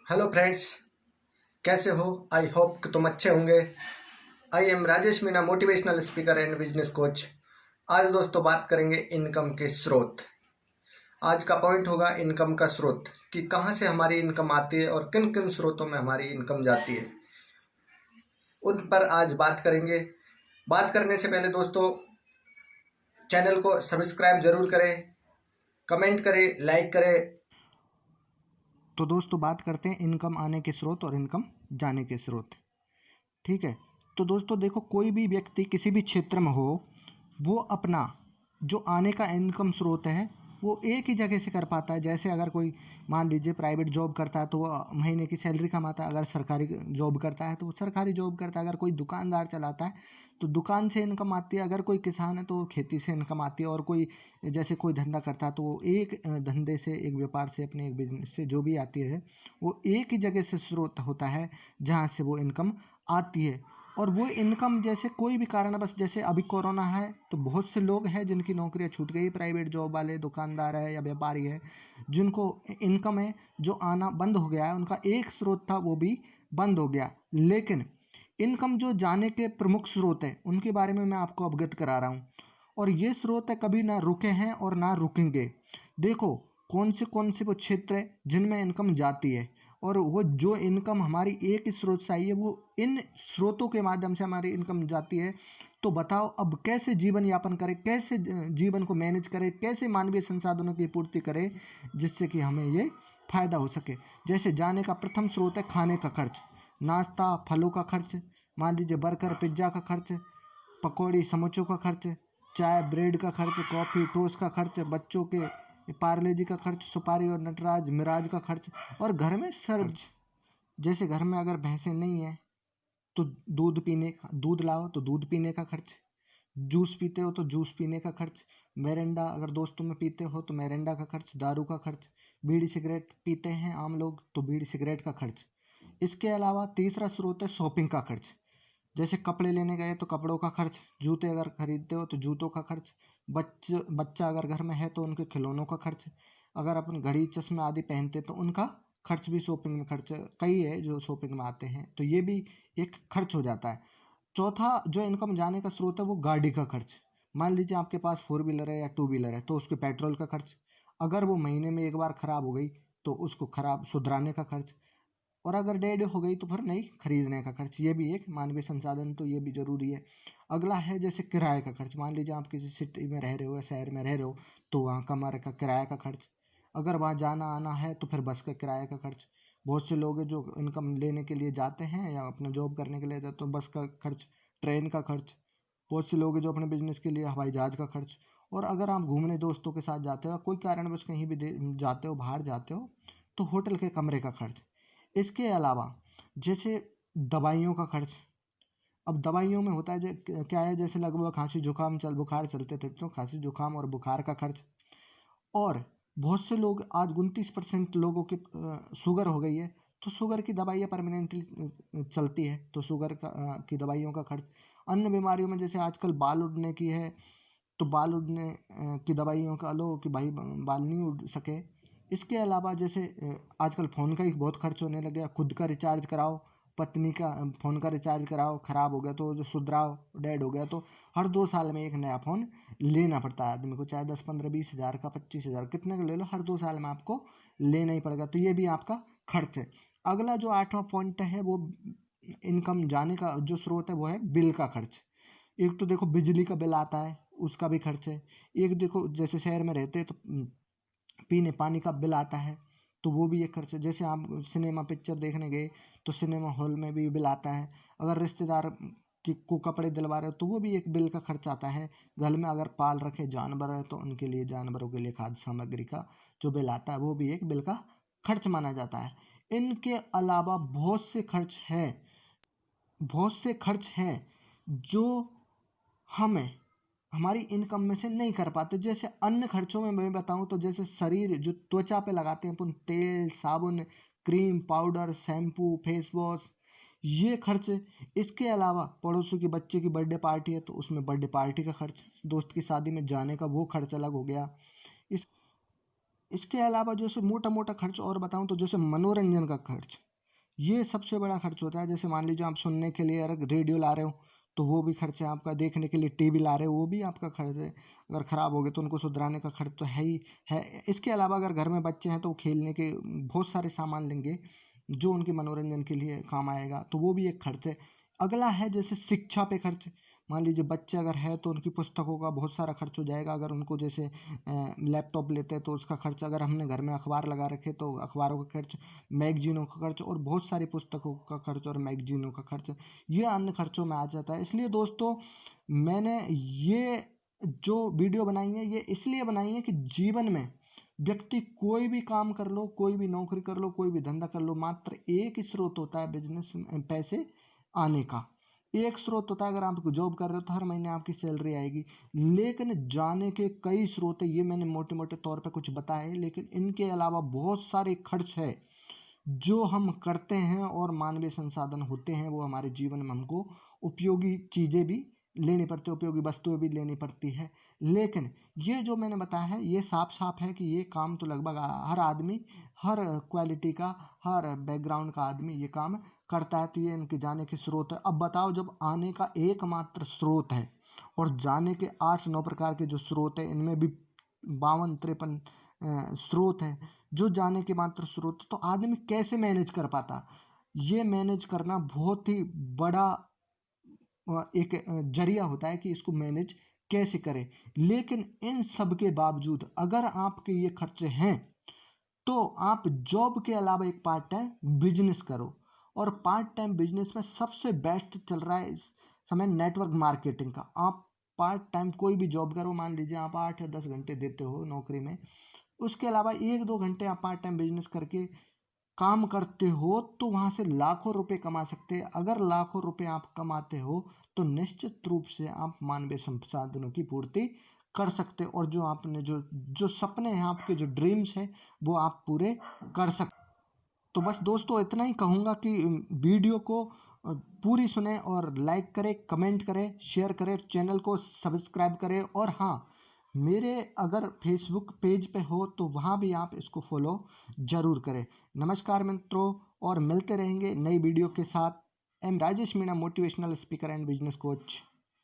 Hello friends, कैसे हो? I hope कि तुम अच्छे होंगे। I am Rajesh Meena, motivational speaker and business coach. आज दोस्तों बात करेंगे इनकम के स्रोत। आज का पॉइंट होगा इनकम का स्रोत, कि कहाँ से हमारी इनकम आती है और किन किन स्रोतों में हमारी इनकम जाती है, उन पर आज बात करेंगे। बात करने से पहले दोस्तों, चैनल को सब्सक्राइब जरूर करें, कमेंट करें, लाइक करें। तो दोस्तों बात करते हैं इनकम आने के स्रोत और इनकम जाने के स्रोत। ठीक है। तो दोस्तों देखो, कोई भी व्यक्ति किसी भी क्षेत्र में हो, वो अपना जो आने का इनकम स्रोत है वो एक ही जगह से कर पाता है। जैसे अगर कोई मान लीजिए प्राइवेट जॉब करता है तो वो महीने की सैलरी कमाता है, अगर सरकारी जॉब करता है तो वो सरकारी जॉब करता है, अगर कोई दुकानदार चलाता है तो दुकान से इनकम आती है, अगर कोई किसान है तो वो खेती से इनकम आती है, और कोई जैसे कोई धंधा करता है तो वो एक धंधे से, एक व्यापार से, अपने एक बिजनेस से जो भी आती है वो एक ही जगह से स्रोत होता है जहाँ से वो इनकम आती है। और वो इनकम जैसे कोई भी कारणवश, जैसे अभी कोरोना है तो बहुत से लोग हैं जिनकी नौकरियां छूट गई, प्राइवेट जॉब वाले, दुकानदार है या व्यापारी है, जिनको इनकम है जो आना बंद हो गया है, उनका एक स्रोत था वो भी बंद हो गया। लेकिन इनकम जो जाने के प्रमुख स्रोत हैं उनके बारे में मैं आपको अवगत करा रहा हूँ, और ये स्रोत है कभी ना रुके हैं और ना रुकेंगे। देखो, कौन से वो क्षेत्र है जिनमें इनकम जाती है, और वो जो इनकम हमारी एक ही स्रोत से आई है वो इन स्रोतों के माध्यम से हमारी इनकम जाती है। तो बताओ अब कैसे जीवन यापन करें, कैसे जीवन को मैनेज करें, कैसे मानवीय संसाधनों की पूर्ति करें जिससे कि हमें ये फायदा हो सके। जैसे जाने का प्रथम स्रोत है खाने का खर्च, नाश्ता फलों का खर्च, मान लीजिए बर्गर पिज्ज़ा का खर्च, पकौड़ी समोसों का खर्च, चाय ब्रेड का खर्च, कॉफ़ी टोस्ट का खर्च, बच्चों के पार्ले जी का खर्च, सुपारी और नटराज मिराज का खर्च, और घर में सर्च। जैसे घर में अगर भैंसें नहीं है तो दूध लाओ तो दूध पीने का खर्च, जूस पीते हो तो जूस पीने का खर्च, मेरेंडा अगर दोस्तों में पीते हो तो मेरेंडा का खर्च, दारू का खर्च, बीड़ी सिगरेट पीते हैं आम लोग तो बीड़ी सिगरेट का खर्च। इसके अलावा तीसरा स्रोत है शॉपिंग का खर्च। जैसे कपड़े लेने गए तो कपड़ों का खर्च, जूते अगर खरीदते हो तो जूतों का खर्च, बच्चा अगर घर में है तो उनके खिलौनों का खर्च, अगर अपन घड़ी चश्मे आदि पहनते तो उनका खर्च भी शॉपिंग में खर्च कई है जो शॉपिंग में आते हैं, तो ये भी एक खर्च हो जाता है। चौथा जो इनकम जाने का स्रोत है वो गाड़ी का खर्च। मान लीजिए आपके पास फोर व्हीलर है या टू व्हीलर है तो उसके पेट्रोल का खर्च, अगर वो महीने में एक बार खराब हो गई तो उसको खराब सुधराने का खर्च, और अगर डेड हो गई तो फिर नई खरीदने का खर्च। ये भी एक मानवीय संसाधन, तो ये भी जरूरी है। अगला है जैसे किराए का खर्च। मान लीजिए आप किसी सिटी में रह रहे हो या शहर में रह रहे हो तो वहाँ कमरे का किराए का खर्च, अगर वहाँ जाना आना है तो फिर बस का किराए का खर्च। बहुत से लोग हैं जो इनकम लेने के लिए जाते हैं या अपना जॉब करने के लिए जाते हैं तो बस का खर्च, ट्रेन का खर्च। बहुत से लोग हैं जो अपने बिजनेस के लिए हवाई जहाज का खर्च। और अगर आप घूमने दोस्तों के साथ जाते हो, कोई कारणवश कहीं भी जाते हो, बाहर जाते हो, तो होटल के कमरे का खर्च। इसके अलावा जैसे दवाइयों का खर्च। अब दवाइयों में होता है क्या है, जैसे लगभग खांसी जुकाम बुखार चलते थे तो खांसी जुकाम और बुखार का खर्च। और बहुत से लोग, आज 29% लोगों की शुगर हो गई है तो शुगर की दवाइयाँ परमानेंटली चलती है तो शुगर की दवाइयों का खर्च। अन्य बीमारियों में जैसे आजकल बाल उड़ने की है तो बाल उड़ने की दवाइयों का लो कि भाई बाल नहीं उड़ सके। इसके अलावा जैसे आजकल फ़ोन का ही बहुत खर्च होने लग गया, खुद का रिचार्ज कराओ, पत्नी का फ़ोन का रिचार्ज कराओ, ख़राब हो गया तो जो सुधराओ, डेड हो गया तो हर 2 साल में एक नया फ़ोन लेना पड़ता है आदमी को, चाहे 10 15 20 हज़ार का, 25 हज़ार कितने का ले लो, हर 2 साल में आपको लेना ही पड़ेगा, तो ये भी आपका खर्च है। अगला जो 8वां पॉइंट है वो इनकम जाने का जो स्रोत है वो है बिल का खर्च। एक तो देखो बिजली का बिल आता है, उसका भी खर्च है। एक देखो जैसे शहर में रहते हैं तो पीने पानी का बिल आता है, तो वो भी एक खर्च है। जैसे आप सिनेमा पिक्चर देखने गए तो सिनेमा हॉल में भी बिल आता है। अगर रिश्तेदार को कपड़े दिलवा रहे हो तो वो भी एक बिल का खर्च आता है। घर में अगर पाल रखे जानवर है तो उनके लिए, जानवरों के लिए खाद्य सामग्री का जो बिल आता है वो भी एक बिल का खर्च माना जाता है। इनके अलावा बहुत से खर्च हैं जो हमें हमारी इनकम में से नहीं कर पाते। जैसे अन्य खर्चों में मैं बताऊं तो जैसे शरीर जो त्वचा पे लगाते हैं अपन, तेल साबुन cream powder shampoo face wash, ये खर्च। इसके अलावा पड़ोसियों की बच्चे की बर्थडे पार्टी है तो उसमें बर्थडे पार्टी का खर्च, दोस्त की शादी में जाने का वो खर्च अलग हो गया। इस इसके अलावा जैसे मोटा मोटा खर्च और बताऊं तो जैसे मनोरंजन का खर्च, ये सबसे बड़ा खर्च होता है। जैसे मान लीजिए आप सुनने के लिए अगर रेडियो ला रहे हो तो वो भी खर्च है आपका, देखने के लिए टीवी ला रहे हो वो भी आपका खर्च है, अगर ख़राब हो गए तो उनको सुधराने का खर्च तो है ही है। इसके अलावा अगर घर में बच्चे हैं तो खेलने के बहुत सारे सामान लेंगे जो उनके मनोरंजन के लिए काम आएगा, तो वो भी एक खर्च है। अगला है जैसे शिक्षा पे खर्च, मान लीजिए बच्चे अगर है तो उनकी पुस्तकों का बहुत सारा खर्च हो जाएगा। अगर उनको जैसे लैपटॉप लेते हैं तो उसका खर्च, अगर हमने घर में अखबार लगा रखे तो अखबारों का खर्च, मैगजीनों का खर्च और बहुत सारी पुस्तकों का खर्च और मैगजीनों का खर्च, ये अन्य खर्चों में आ जाता है। इसलिए दोस्तों मैंने ये जो वीडियो बनाई है ये इसलिए बनाई है कि जीवन में व्यक्ति कोई भी काम कर लो, कोई भी नौकरी कर लो, कोई भी धंधा कर लो, मात्र एक ही स्रोत होता है बिजनेस पैसे आने का। एक स्रोत होता है, अगर आप जॉब कर रहे हो तो हर महीने आपकी सैलरी आएगी, लेकिन जाने के कई स्रोत है। ये मैंने मोटे मोटे तौर पे कुछ बताए हैं, लेकिन इनके अलावा बहुत सारे खर्च है जो हम करते हैं और मानवीय संसाधन होते हैं, वो हमारे जीवन में हमको उपयोगी चीज़ें भी लेनी पड़ती है, उपयोगी वस्तुएं भी लेनी पड़ती है। लेकिन ये जो मैंने बताया है ये साफ साफ है कि ये काम तो लगभग हर आदमी, हर क्वालिटी का, हर बैकग्राउंड का आदमी ये काम करता है। तो ये इनके जाने के स्रोत है। अब बताओ, जब आने का एकमात्र स्रोत है और जाने के 8-9 प्रकार के जो स्रोत है, इनमें भी 52-53 स्रोत हैं जो जाने के मात्र स्रोत, तो आदमी कैसे मैनेज कर पाता? ये मैनेज करना बहुत ही बड़ा एक जरिया होता है कि इसको मैनेज कैसे करें। लेकिन इन सब के बावजूद अगर आपके ये खर्चे हैं तो आप जॉब के अलावा एक पार्ट टाइम बिजनेस करो। और पार्ट टाइम बिजनेस में सबसे बेस्ट चल रहा है इस समय नेटवर्क मार्केटिंग का। आप पार्ट टाइम कोई भी जॉब करो, मान लीजिए आप 8 या 10 घंटे देते हो नौकरी में, उसके अलावा 1-2 घंटे आप पार्ट टाइम बिजनेस करके काम करते हो तो वहाँ से लाखों रुपए कमा सकते हैं। अगर लाखों रुपए आप कमाते हो तो निश्चित रूप से आप मानवीय संसाधनों की पूर्ति कर सकते हो, और जो आपने जो जो सपने हैं, आपके जो ड्रीम्स हैं, वो आप पूरे कर सकते। तो बस दोस्तों इतना ही कहूँगा कि वीडियो को पूरी सुने और लाइक करें, कमेंट करें, शेयर करें, चैनल को सब्सक्राइब करें। और हाँ, मेरे अगर फेसबुक पेज पे हो तो वहाँ भी आप इसको फॉलो ज़रूर करें। नमस्कार मित्रों, और मिलते रहेंगे नई वीडियो के साथ। Am Rajesh Meena, motivational speaker and business coach.